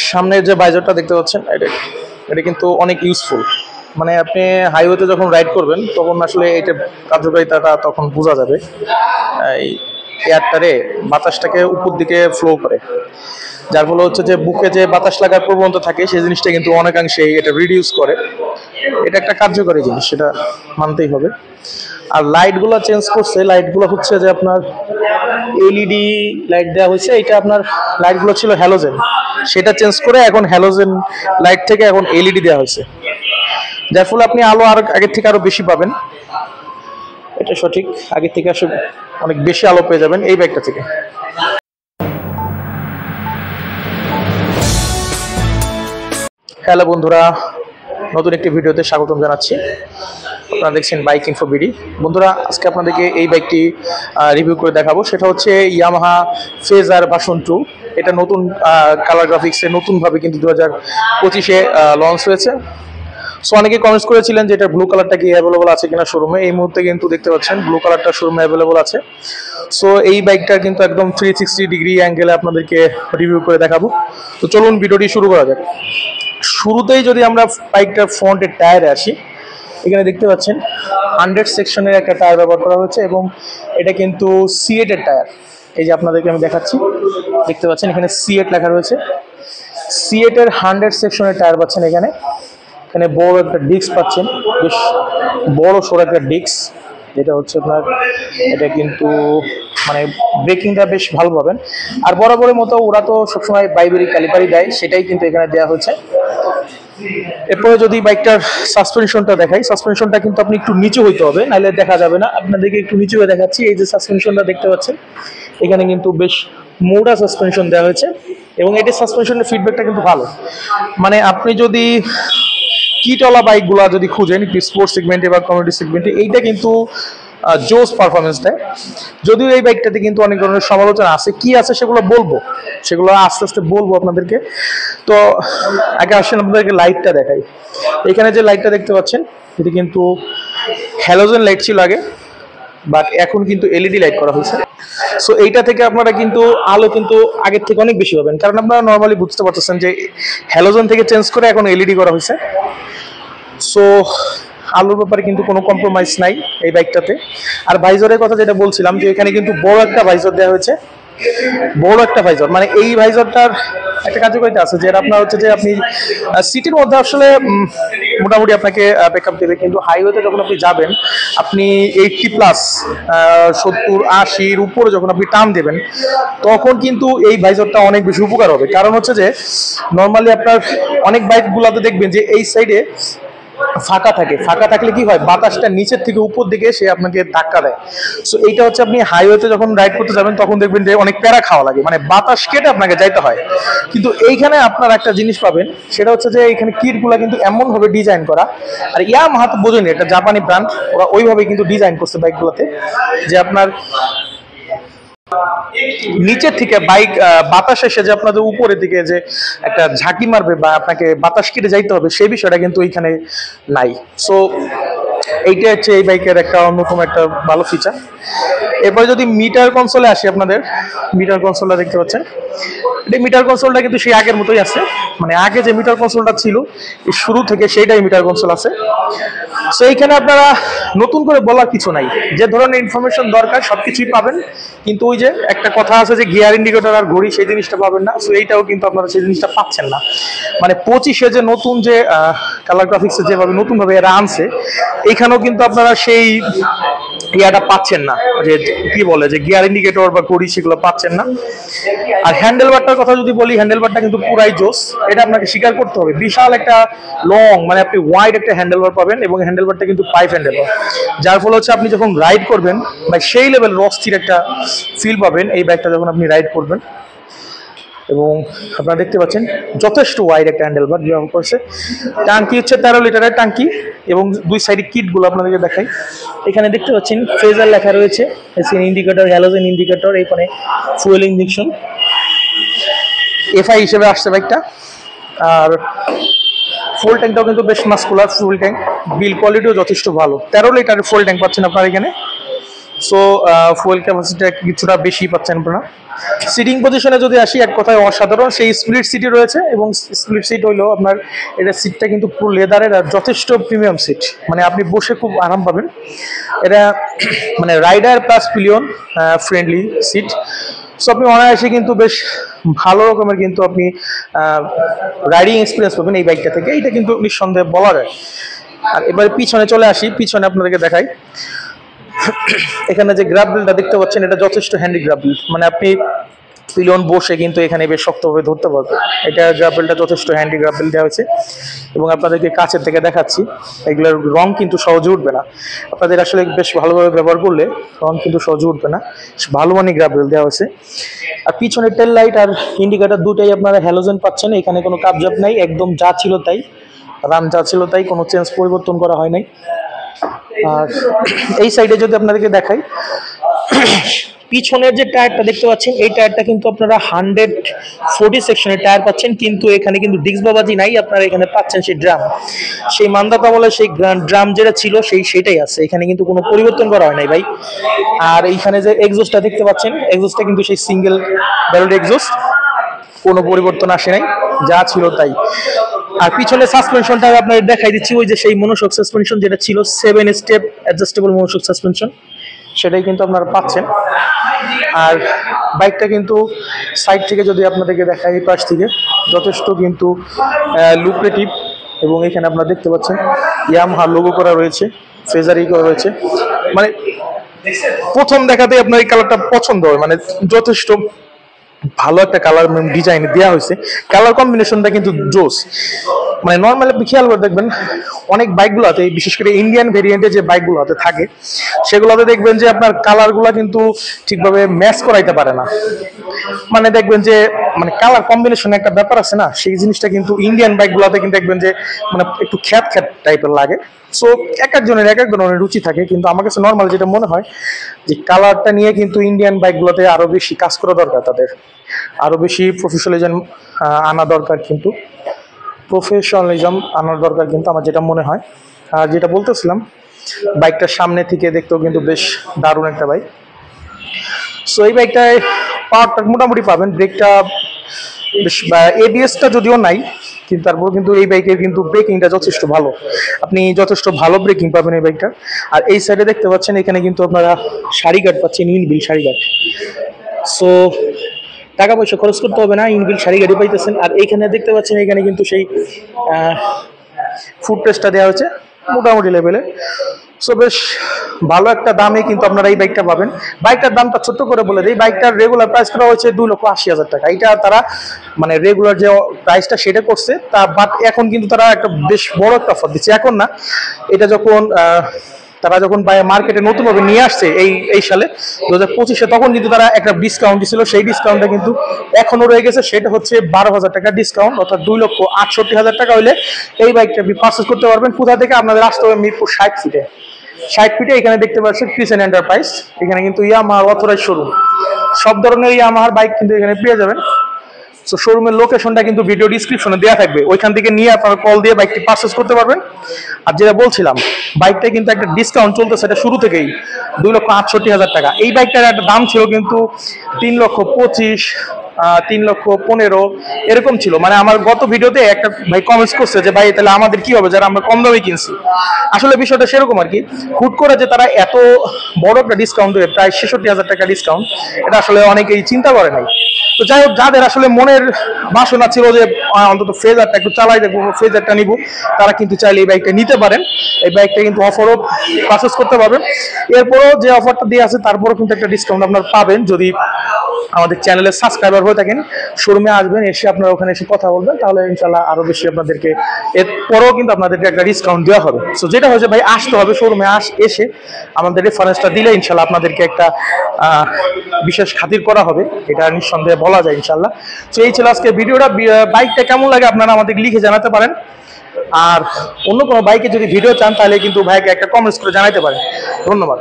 সামনের যে ভাইজারটা দেখতে পাচ্ছেন, এটা কিন্তু অনেক ইউজফুল। মানে আপনি হাইওয়েতে যখন রাইড করবেন তখন আসলে এটা কার্যকারিতাটা তখন বোঝা যাবে। এই এয়ারটারে বাতাসটাকে উপর দিকে ফ্লো করে, যার ফলে হচ্ছে যে বুকে যে বাতাস লাগার প্রবণতা থাকে সেই জিনিসটা কিন্তু অনেকাংশেই এটা রিডিউস করে। এটা একটা কার্যকরী জিনিস, সেটা মানতেই হবে। আর লাইটগুলো চেঞ্জ করছে, লাইটগুলো হচ্ছে যে আপনার এলইডি লাইট দেওয়া হয়েছে। এটা আপনার লাইটগুলো ছিল হ্যালোজেন, সেটা চেঞ্জ করে এখন হ্যালোজেন লাইট থেকে এখন এলইডি দেওয়া হয়েছে, যার ফলে আপনি আলো আর আগের থেকে আরো বেশি পাবেন। এটা সঠিক, আগের থেকে আসলে অনেক বেশি আলো পেয়ে যাবেন এই বাইকটা থেকে। হ্যালো বন্ধুরা, নতুন একটি ভিডিওতে স্বাগতম জানাচ্ছি। আপনারা দেখছেন বাইক ইনফো বিডি। বন্ধুরা, আজকে আপনাদেরকে এই বাইকটি রিভিউ করে দেখাবো। সেটা হচ্ছে ইয়ামাহা ফেজার ভার্সন 2। এটা নতুন কালার গ্রাফিক্সে নতুনভাবে কিন্তু 2025-এ লঞ্চ হয়েছে। সো অনেকে কমেন্টস করেছিলেন যে এটা ব্লু কালারটা কি অ্যাভেলেবল আছে কিনা শোরুমে। এই মুহূর্তে কিন্তু দেখতে পাচ্ছেন ব্লু কালারটা শোরুমে অ্যাভেলেবল আছে। সো এই বাইকটা কিন্তু একদম 360 ডিগ্রি অ্যাঙ্গেলে আপনাদেরকে রিভিউ করে দেখাবো। তো চলুন ভিডিওটি শুরু করা যাক। শুরুতেই যদি আমরা বাইকটার ফ্রন্টের টায়ারে আসি, এখানে দেখতে পাচ্ছেন 100 সেকশনের একটা টায়ার ব্যবহার করা হয়েছে এবং এটা কিন্তু সিএটের টায়ার। এই যে আপনাদেরকে আমি দেখাচ্ছি, দেখতে পাচ্ছেন এখানে সিএট লেখা রয়েছে। সিএটের 100 সেকশনের টায়ার পাচ্ছেন এখানে। এখানে বড় একটা ডিস্ক পাচ্ছেন, বেশ বড় সড়ো একটা ডিস্ক, যেটা হচ্ছে আপনার এটা কিন্তু মানে ব্রেকিংটা বেশ ভালো পাবেন। আর বরাবরের মতো ওরা তো সবসময় বাইবেরি ক্যালিপারই দেয়, সেটাই কিন্তু এখানে দেওয়া হয়েছে। এরপরে যদি বাইকটার সাসপেনশনটা দেখাই, সাসপেনশনটা কিন্তু আপনি একটু নিচু হইতে হবে, নাহলে দেখা যাবে না। আপনাদেরকে একটু নিচু হয়ে দেখাচ্ছি। এই যে সাসপেনশনটা দেখতে পাচ্ছেন, এখানে কিন্তু বেশ মোটা সাসপেনশন দেওয়া হয়েছে এবং এটির সাসপেনশনের ফিডব্যাকটা কিন্তু ভালো। মানে আপনি যদি কিটওয়ালা বাইকগুলো যদি খুঁজেন একটু স্পোর্টস সেগমেন্টে বা কমিউনিটি সেগমেন্টে, এইটা কিন্তু জোস পারফরমেন্স দেয়। যদিও এই বাইকটাতে কিন্তু অনেক ধরনের সমালোচনা আছে, কি আছে সেগুলো বলবো, সেগুলো আস্তে আস্তে বলবো আপনাদেরকে। তো আগে আসেন আপনাদেরকে লাইটটা দেখাই। এখানে যে লাইটটা দেখতে পাচ্ছেন, এটি কিন্তু হ্যালোজেন লাইট ছিল আগে, বাট এখন কিন্তু এলইডি লাইট করা হয়েছে। সো এইটা থেকে আপনারা কিন্তু আলো কিন্তু আগের থেকে অনেক বেশি পাবেন, কারণ আপনারা নর্মালি বুঝতে পারতেছেন যে হ্যালোজেন থেকে চেঞ্জ করে এখন এলইডি করা হয়েছে। সো আলোর ব্যাপারে কিন্তু কোনো কম্প্রোমাইজ নাই এই বাইকটাতে। আর ভাইজরের কথা যেটা বলছিলাম, যে এখানে কিন্তু বড় একটা ভাইজর দেওয়া হয়েছে, বড় একটা ভাইজর। মানে এই ভাইজরটার একটা কার্যকারিতা আছে, যেটা আপনার হচ্ছে যে আপনি সিটির মধ্যে আসলে মোটামুটি আপনাকে ব্যাকআপ দেবে, কিন্তু হাইওয়েতে যখন আপনি যাবেন, আপনি 80+, 70-80-র উপরে যখন আপনি টার্ন দেবেন, তখন কিন্তু এই ভাইজরটা অনেক বেশি উপকার হবে। কারণ হচ্ছে যে নর্মালি আপনার অনেক বাইকগুলোতে দেখবেন যে এই সাইডে ফাঁকা থাকে, ফাঁকা থাকলে কি হয়, বাতাসটা নিচের থেকে উপর দিকে সে আপনাকে ধাক্কা দেয়। সো এইটা হচ্ছে আপনি হাইওয়েতে যখন রাইড করতে যাবেন তখন দেখবেন যে অনেক প্যারা খাওয়া লাগে, মানে বাতাস কেটে আপনাকে যাইতে হয়। কিন্তু এইখানে আপনার একটা জিনিস পাবেন, সেটা হচ্ছে যে এইখানে কিটগুলো কিন্তু এমনভাবে ডিজাইন করা, আর ইয়ামাহা তো বোঝেনি, এটা জাপানি ব্র্যান্ড, ওরা ওইভাবে কিন্তু ডিজাইন করছে বাইকগুলোতে, যে আপনার নিচের থেকে বাইক বাতাস এসে যে আপনাদের উপরের দিকে যে একটা ঝাঁকি মারবে বা আপনাকে বাতাস কেটে যাইতে হবে, সেই বিষয়টা কিন্তু এইখানে নাই। সো এইটা হচ্ছে এই বাইকের একটা অন্যতম একটা ভালো ফিচার। এরপরে যদি মিটার কনসোলে আসি, আপনাদের মিটার কনসোলটা দেখতে পাচ্ছেন, এই মিটার কনসোলটা কিন্তু সেই আগের মতোই আছে। মানে আগে যে মিটার কনসোলটা ছিল শুরু থেকে, সেইটাই মিটার কনসোল আছে। সো এইখানে আপনারা নতুন করে বলার কিছু নাই, যে ধরনের ইনফরমেশন দরকার সবকিছুই পাবেন। কিন্তু ওই যে একটা কথা আছে যে গিয়ার ইন্ডিকেটর আর ঘড়ি, সেই জিনিসটা পাবেন না। সো এইটাও কিন্তু আপনারা সেই জিনিসটা পাচ্ছেন না। মানে 25-এ যে নতুন যে কালার গ্রাফিক্সে যেভাবে নতুনভাবে এরা আনছে, এইখানেও কিন্তু আপনারা সেই ইয়াটা পাচ্ছেন না, যে কি বলে যে গিয়ার ইন্ডিকেটর বা ঘড়ি, সেগুলো পাচ্ছেন না। আর হ্যান্ডেলবারটার কথা যদি বলি, হ্যান্ডেলবারটা কিন্তু পুরাই জোস, এটা আপনাকে স্বীকার করতে হবে। বিশাল একটা লং, মানে আপনি ওয়াইড একটা হ্যান্ডেলবার পাবেন, এবং হ্যান্ডেলবারটা কিন্তু পাইপ হ্যান্ডেলবার, যার ফলে হচ্ছে আপনি যখন রাইড করবেন বা সেই লেভেল অস্থির একটা ফিল পাবেন এই বাইকটা যখন আপনি রাইড করবেন। এবং আপনারা দেখতে পাচ্ছেন যথেষ্ট ওয়াইড একটা হ্যান্ডেলবার ব্যবহার করছে। টাঙ্কি হচ্ছে 13 লিটারের টাঙ্কি, এবং দুই সাইডে কিটগুলো আপনাদেরকে দেখাই। এখানে দেখতে পাচ্ছেন ফেজার লেখা রয়েছে, ইন্ডিকেটর, হ্যালোজেন ইন্ডিকেটর, এখানে ফুয়েল ইঞ্জেকশন, এফআই হিসেবে আসছে বাইকটা। আর ফুল ট্যাঙ্কটাও কিন্তু বেশ মাস্কুলার ফুল ট্যাঙ্ক, বিল কোয়ালিটিও যথেষ্ট ভালো। 13 লিটারের ফুল ট্যাঙ্ক পাচ্ছেন আপনারা এখানে। সো ফুয়েল ক্যাপাসিটিটা কিছুটা বেশি পাচ্ছেন আপনারা। সিটিং পজিশনে যদি আসি, এক কথায় অসাধারণ। সেই স্প্লিট সিটই রয়েছে, এবং স্প্লিট সিট হইলো আপনার, এটা সিটটা কিন্তু পুরো লেদারের আর যথেষ্ট প্রিমিয়াম সিট, মানে আপনি বসে খুব আরাম পাবেন। এটা মানে rider plus pillion friendly seat. So আপনি অনায়াসে কিন্তু বেশ ভালো রকমের কিন্তু আপনি রাইডিং এক্সপিরিয়েন্স পাবেন এই বাইকটা থেকে, এটা কিন্তু নিঃসন্দেহে বলা যায়। আর এবারে পিছনে চলে আসি, পিছনে আপনাদেরকে দেখাই। এখানে যে গ্রাব বিলটা দেখতে পাচ্ছেন, এটা যথেষ্ট হ্যান্ডি গ্রাব বিল, মানে আপনি পিলিয়ন বসে কিন্তু এখানে বেশ শক্তভাবে ধরতে পারবেন। এটা গ্রাব বিলটা যথেষ্ট হ্যান্ডি গ্রাব বিল দেওয়া হয়েছে, এবং আপনাদেরকে কাছের থেকে দেখাচ্ছি, এগুলোর রং কিন্তু সহজে উঠবে না। আপনাদের আসলে বেশ ভালোভাবে ব্যবহার করলে রং কিন্তু সহজে উঠবে না, ভালো মানের গ্রাব বিল দেওয়া হয়েছে। আর পিছনে টেল লাইট আর ইন্ডিকেটার দুটাই আপনারা হ্যালোজেন পাচ্ছেন, এখানে কোনো কাবজাব নাই, একদম যা ছিল তাই, রান যা ছিল তাই, কোনো চেঞ্জ পরিবর্তন করা হয় নাই। আর এই সাইডে যদি আপনাদেরকে দেখাই, পিছনের যে টায়ারটা দেখতে পাচ্ছেন, এই টায়ারটা কিন্তু আপনারা 140 সেকশনের টায়ার পাচ্ছেন, কিন্তু এখানে কিন্তু ডিস্ক বাবাজি নাই, আপনারা এখানে পাচ্ছেন সেই ড্রাম, সেই মান্দাতা বলে সেই ড্রাম যেটা ছিল সেটাই আছে, এখানে কিন্তু কোনো পরিবর্তন করা হয় নাই ভাই। আর এইখানে যে এক্সজস্টটা দেখতে পাচ্ছেন, এক্সজস্টটা কিন্তু সেই সিঙ্গেল ব্যারেল এক্সজস্ট, কোনো পরিবর্তন আসে নাই, যা ছিল তাই। আর পিছনে সাসপেনশনটা আপনাদের দেখাই দিচ্ছি, ওই যে সেই মনোশক সাসপেনশন যেটা ছিল 7 স্টেপ অ্যাডজাস্টেবল মনোশক সাসপেনশন, সেটাই কিন্তু আপনারা পাচ্ছেন। আর বাইকটা কিন্তু সাইড থেকে যদি আপনাদেরকে দেখাই, এই পাশ থেকে যথেষ্ট কিন্তু লুক্রেটিভ, এবং এখানে আপনারা দেখতে পাচ্ছেন ইয়ামাহা লোগো করা রয়েছে, ফেজারি করা রয়েছে, মানে প্রথম দেখাতেই আপনার এই কালারটা পছন্দ হয়, মানে যথেষ্ট ভালো একটা কালার ডিজাইন দেওয়া হয়েছে। কালার কম্বিনেশনটা কিন্তু জোস, মানে নর্মালি আপনি খেয়াল করে দেখবেন অনেক বাইকগুলোতে, বিশেষ করে ইন্ডিয়ান ভেরিয়েন্টে যে বাইকগুলোতে থাকে, সেগুলোতে দেখবেন যে আপনার কালারগুলো কিন্তু ঠিকভাবে ম্যাচ করাইতে পারে না, মানে দেখবেন যে মানে কালার কম্বিনেশন একটা ব্যাপার আছে না, সেই জিনিসটা কিন্তু ইন্ডিয়ান বাইকগুলোতে কিন্তু দেখবেন যে মানে একটু খ্যাত টাইপের লাগে। সো এক একজনের এক এক ধরনের রুচি থাকে, কিন্তু আমার কাছে নর্মাল যেটা মনে হয় যে কালারটা নিয়ে কিন্তু ইন্ডিয়ান বাইকগুলোতে আরো বেশি কাজ করা দরকার, তাদের আরো বেশি প্রফেশনালিজম আনা দরকার, কিন্তু আনার দরকার কিন্তু আমার যেটা মনে হয়। আর যেটা বলতেছিলাম, বাইকটার সামনে থেকে দেখতেও কিন্তু বেশ দারুণ একটা বাইক। সো এই বাইকটায় পাওয়ারটা মোটামুটি পাবেন, ব্রেকটা বেশ, এবিএসটা যদিও নাই, কিন্তু তারপর কিন্তু এই বাইকের কিন্তু ব্রেকিংটা যথেষ্ট ভালো, আপনি যথেষ্ট ভালো ব্রেকিং পাবেন এই বাইকটা। আর এই সাইডে দেখতে পাচ্ছেন, এখানে কিন্তু আপনারা সারি গার্ড পাচ্ছেন, ইনবিল সারি গার্ড। সো টাকা পয়সা খরচ করতে হবে না, ইনবিল সারি গাড়ি পাইতেছেন। আর এইখানে দেখতে পাচ্ছেন, এখানে কিন্তু সেই ফুড টেস্টটা দেওয়া হয়েছে মোটামুটি লেভেলে। সো বেশ ভালো একটা দামে কিন্তু আপনারা এই বাইকটা পাবেন। বাইকটার দামটা ছোট্ট করে বলে দিই, বাইকটার রেগুলার প্রাইস করা হয়েছে 2,80,000 টাকা। এটা তারা মানে রেগুলার যে প্রাইসটা সেটা করছে, তা বাট এখন কিন্তু তারা একটা বেশ বড় একটা অফার দিচ্ছে, এখন না, এটা যখন তারা যখন মার্কেটে নতুনভাবে নিয়ে আসছে এই সালে 2025-এ, তখন কিন্তু তারা একটা ডিসকাউন্ট দিছিল, সেই ডিসকাউন্টটা কিন্তু এখনো রয়ে গেছে, সেটা হচ্ছে 12,000 টাকা ডিসকাউন্ট, অর্থাৎ 2,68,000 টাকা হলে এই বাইকটা আপনি পারচেস করতে পারবেন। কোথা থেকে? আপনাদের আসতে হবে মিরপুর 60 ফিটে। এখানে দেখতে পাচ্ছেন ক্রিসেন্ট এন্টারপ্রাইজ, এখানে কিন্তু ইয়ামাহার অথরাইজ শোরুম, সব ধরনের ইয়ামাহার বাইক কিন্তু এখানে পেয়ে যাবেন। সো শোরুমের লোকেশনটা কিন্তু ভিডিও ডিসক্রিপশনে দেওয়া থাকবে, ওইখান থেকে নিয়ে আপনারা কল দিয়ে বাইকটি পারচেস করতে পারবেন। আর যেটা বলছিলাম, বাইকটা কিন্তু একটা ডিসকাউন্ট চলতেছে, এটা শুরু থেকেই 2,68,000 টাকা। এই বাইকটার একটা দাম ছিল কিন্তু 3,25,000, 3,15,000 এরকম ছিল। মানে আমার গত ভিডিওতে একটা ভাই কমেন্টস করছে যে ভাই তাহলে আমাদের কি হবে যারা আমরা কম দামে কিনছি। আসলে বিষয়টা সেরকম আর কি, হুট করে যে তারা এত বড় একটা ডিসকাউন্ট দেবে, প্রায় 66,000 টাকা ডিসকাউন্ট, এটা আসলে অনেকেই চিন্তা করে নাই। তো যাই হোক, যাদের আসলে মনের বাসনা ছিল যে অন্তত ফ্রেজারটা একটু চালাই দেখবো, ফ্রেজারটা নিব, তারা কিন্তু চাইলে এই বাইকটা নিতে পারেন। এই বাইকটা কিন্তু অফারও পারচেস করতে পারবেন। এরপরও যে অফারটা দিয়ে আছে, তারপরও কিন্তু একটা ডিসকাউন্ট আপনার পাবেন যদি আমাদের চ্যানেলের সাবস্ক্রাইবার হয়ে থাকেন। শোরুমে আসবেন, এসে আপনারা ওখানে এসে কথা বলবেন, তাহলে ইনশাল্লাহ আরো বেশি আপনাদেরকে, এরপরও কিন্তু আপনাদেরকে একটা ডিসকাউন্ট দেওয়া হবে। সো যেটা হয়েছে ভাই, আসতে হবে শোরুমে, এসে আমাদের রেফারেন্সটা দিলে ইনশাল্লাহ আপনাদেরকে একটা বিশেষ খাতির করা হবে, এটা নিঃসন্দেহে বলা যায় ইনশাল্লাহ। তো এই ছিল আজকে ভিডিওটা। বাইকটা কেমন লাগে আপনারা আমাদেরকে লিখে জানাতে পারেন। আর অন্য কোনো বাইকে যদি ভিডিও চান, তাহলে কিন্তু ভাইকে একটা কমেন্টস করে জানাতে পারেন। ধন্যবাদ।